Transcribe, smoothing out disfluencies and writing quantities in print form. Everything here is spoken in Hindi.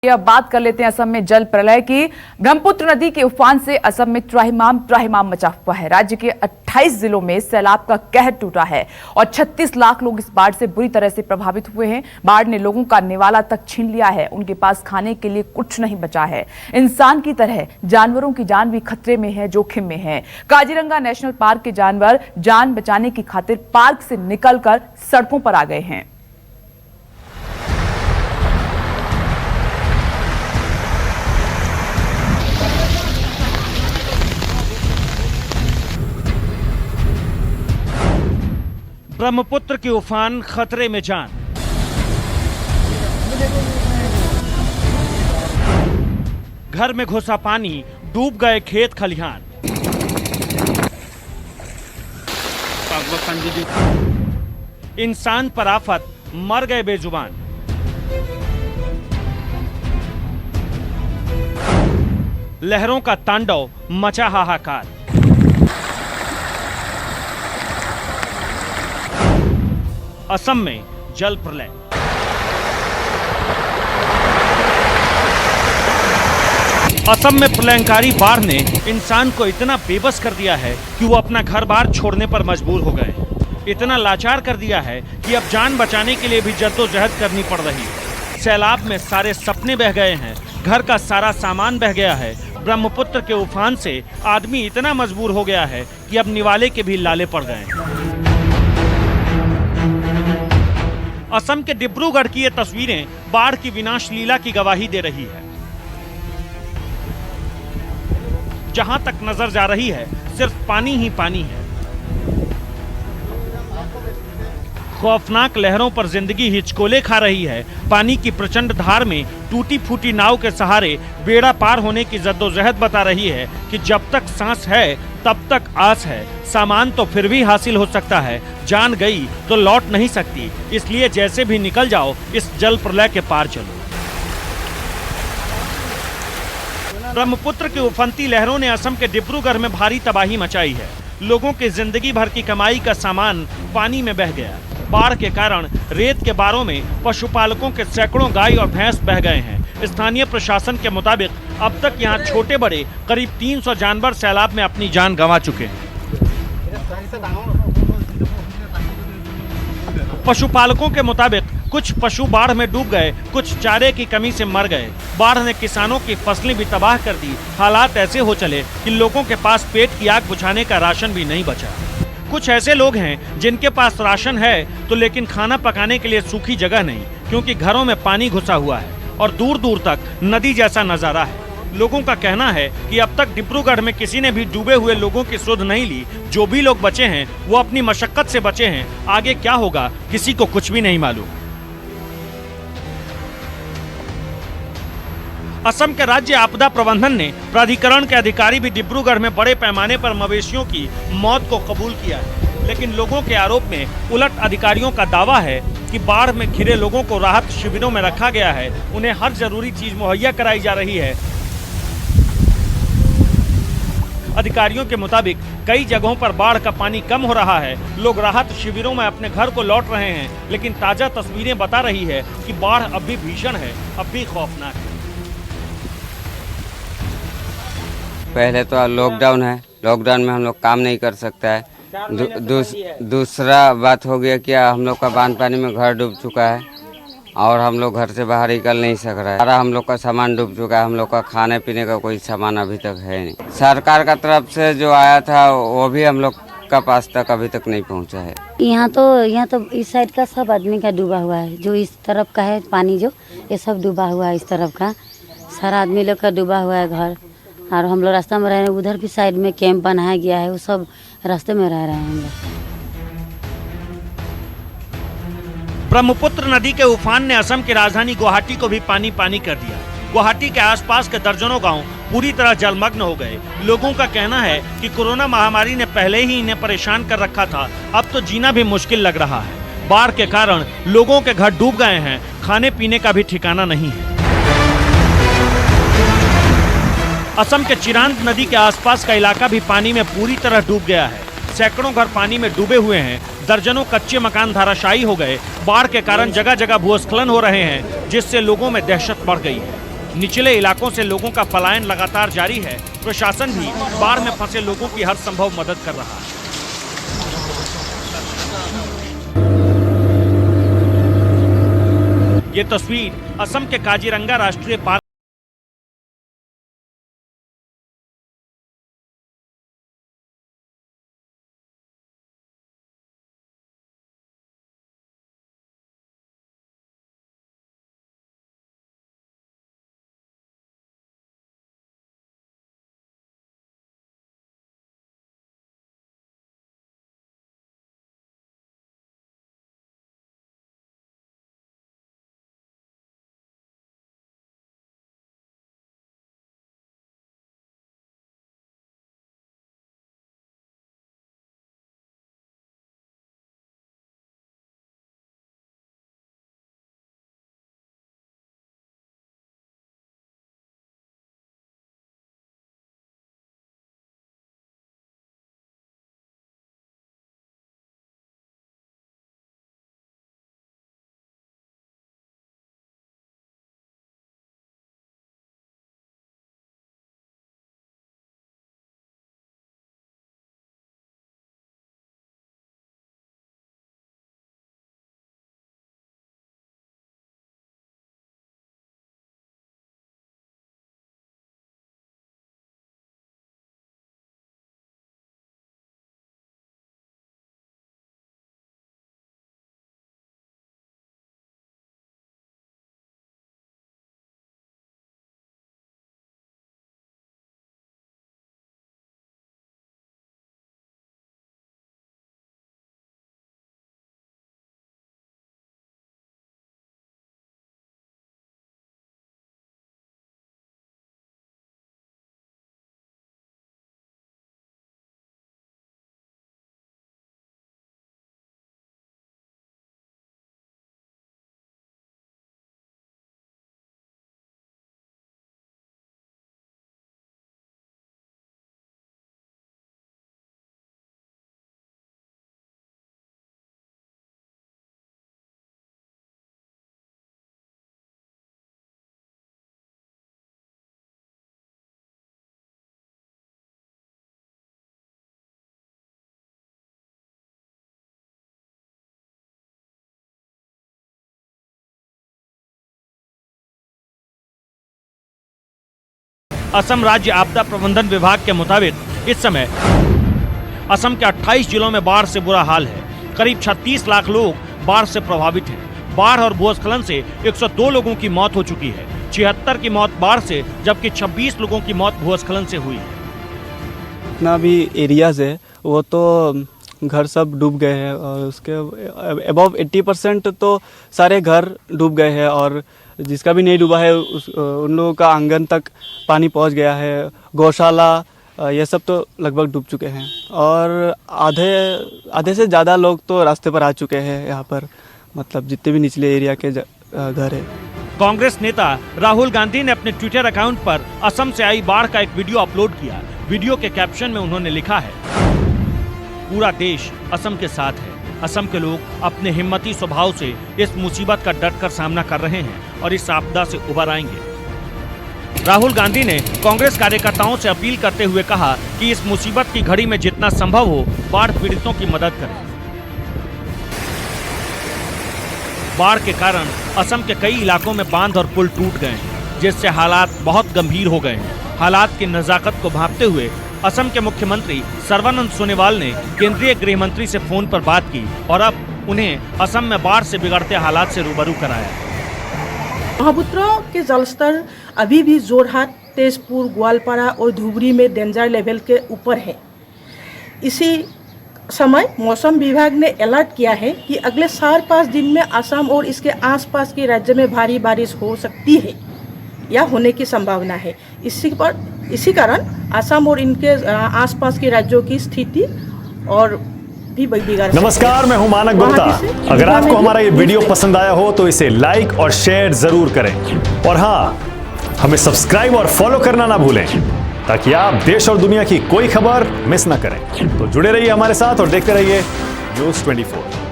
अब बात कर लेते हैं असम में जल प्रलय की। ब्रह्मपुत्र नदी के उफान से असम में त्राहिमाम मचा हुआ है। राज्य के 28 जिलों में सैलाब का कहर टूटा है और 36 लाख लोग इस बाढ़ से बुरी तरह से प्रभावित हुए हैं। बाढ़ ने लोगों का निवाला तक छीन लिया है। उनके पास खाने के लिए कुछ नहीं बचा है। इंसान की तरह जानवरों की जान भी खतरे में है, जोखिम में है। काजीरंगा नेशनल पार्क के जानवर जान बचाने की खातिर पार्क से निकलकर सड़कों पर आ गए हैं। ब्रह्मपुत्र की उफान खतरे में जान। घर में घुसा पानी, डूब गए खेत खलिहान। इंसान पर आफत, मर गए बेजुबान। लहरों का तांडव, मचा हाहाकार। असम में जल प्रलय। असम में प्रलयंकारी बाढ़ ने इंसान को इतना बेबस कर दिया है कि वो अपना घर बार छोड़ने पर मजबूर हो गए। इतना लाचार कर दिया है कि अब जान बचाने के लिए भी जद्दोजहद करनी पड़ रही है। सैलाब में सारे सपने बह गए हैं, घर का सारा सामान बह गया है। ब्रह्मपुत्र के उफान से आदमी इतना मजबूर हो गया है कि अब निवाले के भी लाले पड़ गए हैं। असम के डिब्रूगढ़ की ये तस्वीरें बाढ़ की विनाश लीला की गवाही दे रही है। जहां तक नजर जा रही है सिर्फ पानी ही पानी है। खौफनाक लहरों पर जिंदगी हिचकोले खा रही है। पानी की प्रचंड धार में टूटी फूटी नाव के सहारे बेड़ा पार होने की जद्दोजहद बता रही है कि जब तक सांस है तब तक आस है। सामान तो फिर भी हासिल हो सकता है, जान गई तो लौट नहीं सकती। इसलिए जैसे भी निकल जाओ, इस जल प्रलय के पार चलो। ब्रह्मपुत्र की उफनती लहरों ने असम के डिब्रूगढ़ में भारी तबाही मचाई है। लोगों की जिंदगी भर की कमाई का सामान पानी में बह गया। बाढ़ के कारण रेत के बारों में पशुपालकों के सैकड़ों गाय और भैंस बह गए हैं। स्थानीय प्रशासन के मुताबिक अब तक यहां छोटे बड़े करीब 300 जानवर सैलाब में अपनी जान गंवा चुके हैं। पशुपालकों के मुताबिक कुछ पशु बाढ़ में डूब गए, कुछ चारे की कमी से मर गए। बाढ़ ने किसानों की फसलें भी तबाह कर दी। हालात ऐसे हो चले कि लोगों के पास पेट की आग बुझाने का राशन भी नहीं बचा। कुछ ऐसे लोग हैं जिनके पास राशन है तो लेकिन खाना पकाने के लिए सूखी जगह नहीं, क्योंकि घरों में पानी घुसा हुआ है और दूर दूर तक नदी जैसा नजारा है। लोगों का कहना है कि अब तक डिब्रूगढ़ में किसी ने भी डूबे हुए लोगों की सुध नहीं ली। जो भी लोग बचे हैं वो अपनी मशक्कत से बचे हैं। आगे क्या होगा किसी को कुछ भी नहीं मालूम। असम के राज्य आपदा प्रबंधन ने प्राधिकरण के अधिकारी भी डिब्रूगढ़ में बड़े पैमाने पर मवेशियों की मौत को कबूल किया है, लेकिन लोगों के आरोप में उलट अधिकारियों का दावा है कि बाढ़ में घिरे लोगों को राहत शिविरों में रखा गया है। उन्हें हर जरूरी चीज मुहैया कराई जा रही है। अधिकारियों के मुताबिक कई जगहों पर बाढ़ का पानी कम हो रहा है। लोग राहत शिविरों में अपने घर को लौट रहे हैं, लेकिन ताजा तस्वीरें बता रही है कि बाढ़ अब भी भीषण है, अब भी खौफनाक है। पहले तो लॉकडाउन है, लॉकडाउन में हम लोग काम नहीं कर सकता है। दूसरा बात हो गया कि हम लोग का बांध पानी में घर डूब चुका है और हम लोग घर से बाहर निकल नहीं सक रहा है। सारा हम लोग का सामान डूब चुका है। हम लोग का खाने पीने का कोई सामान अभी तक है नहीं। सरकार का तरफ से जो आया था वो भी हम लोग का पास तक अभी तक नहीं पहुंचा है। यहाँ तो इस साइड का सब आदमी का डूबा हुआ है। जो इस तरफ का है पानी, जो ये सब डूबा हुआ है। इस तरफ का सारा आदमी लोग का डूबा हुआ है घर। और हम लोग रास्ता में रह रहे हैं। उधर भी साइड में कैंप बनाया गया है, वो सब रास्ते में रह रहे हैं हम लोग। ब्रह्मपुत्र नदी के उफान ने असम की राजधानी गुवाहाटी को भी पानी पानी कर दिया। गुवाहाटी के आसपास के दर्जनों गांव पूरी तरह जलमग्न हो गए। लोगों का कहना है कि कोरोना महामारी ने पहले ही इन्हें परेशान कर रखा था, अब तो जीना भी मुश्किल लग रहा है। बाढ़ के कारण लोगों के घर डूब गए हैं, खाने पीने का भी ठिकाना नहीं है। असम के चिरांद नदी के आसपास का इलाका भी पानी में पूरी तरह डूब गया है। सैकड़ों घर पानी में डूबे हुए हैं। दर्जनों कच्चे मकान धराशायी हो गए। बाढ़ के कारण जगह जगह भूस्खलन हो रहे हैं, जिससे लोगों में दहशत बढ़ गई है। निचले इलाकों से लोगों का पलायन लगातार जारी है। प्रशासन भी बाढ़ में फंसे लोगों की हर संभव मदद कर रहा है। ये तस्वीर असम के काजीरंगा राष्ट्रीय पार्क असम राज्य आपदा प्रबंधन विभाग के मुताबिक इस समय असम के 28 जिलों में बाढ़ से बुरा हाल है। करीब 36 लाख लोग बाढ़ से प्रभावित हैं। बाढ़ और भूस्खलन से 102 लोगों की मौत हो चुकी है। 76 की मौत बाढ़ से, जबकि 26 लोगों की मौत भूस्खलन से हुई है। जितना भी एरियाज है वो तो घर सब डूब गए हैं और उसके अबव 80% तो सारे घर डूब गए हैं और जिसका भी नहीं डूबा है उन लोगों का आंगन तक पानी पहुंच गया है। गौशाला ये सब तो लगभग डूब चुके हैं और आधे से ज़्यादा लोग तो रास्ते पर आ चुके हैं यहाँ पर, मतलब जितने भी निचले एरिया के घर है। कांग्रेस नेता राहुल गांधी ने अपने ट्विटर अकाउंट पर असम से आई बाढ़ का एक वीडियो अपलोड किया। वीडियो के कैप्शन में उन्होंने लिखा है, पूरा देश असम के साथ है। असम के लोग अपने हिम्मती स्वभाव से इस मुसीबत का डटकर सामना कर रहे हैं और इस आपदा से उबर आएंगे। राहुल गांधी ने कांग्रेस कार्यकर्ताओं से अपील करते हुए कहा कि इस मुसीबत की घड़ी में जितना संभव हो बाढ़ पीड़ितों की मदद करें। बाढ़ के कारण असम के कई इलाकों में बांध और पुल टूट गए हैं, जिससे हालात बहुत गंभीर हो गए हैं। हालात की नजाकत को भांपते हुए असम के मुख्यमंत्री सर्बानंद सोनोवाल ने केंद्रीय गृह मंत्री से फोन पर बात की और अब उन्हें असम में बाढ़ से बिगड़ते हालात से रूबरू कराया। ब्रह्मपुत्र के जलस्तर अभी भी जोरहाट, तेजपुर, ग्वालपारा और धुबरी में डेंजर लेवल के ऊपर है। इसी समय मौसम विभाग ने अलर्ट किया है कि अगले 4-5 दिन में असम और इसके आसपास के राज्य में भारी बारिश हो सकती है या होने की संभावना है। इसी कारण असम और इनके आसपास के राज्यों की स्थिति और भी बिगड़। नमस्कार, मैं हूं मानक गुप्ता। अगर आपको हमारा ये वीडियो पसंद आया हो तो इसे लाइक और शेयर जरूर करें और हाँ, हमें सब्सक्राइब और फॉलो करना ना भूलें ताकि आप देश और दुनिया की कोई खबर मिस ना करें। तो जुड़े रहिए हमारे साथ और देखते रहिए न्यूज़ 24।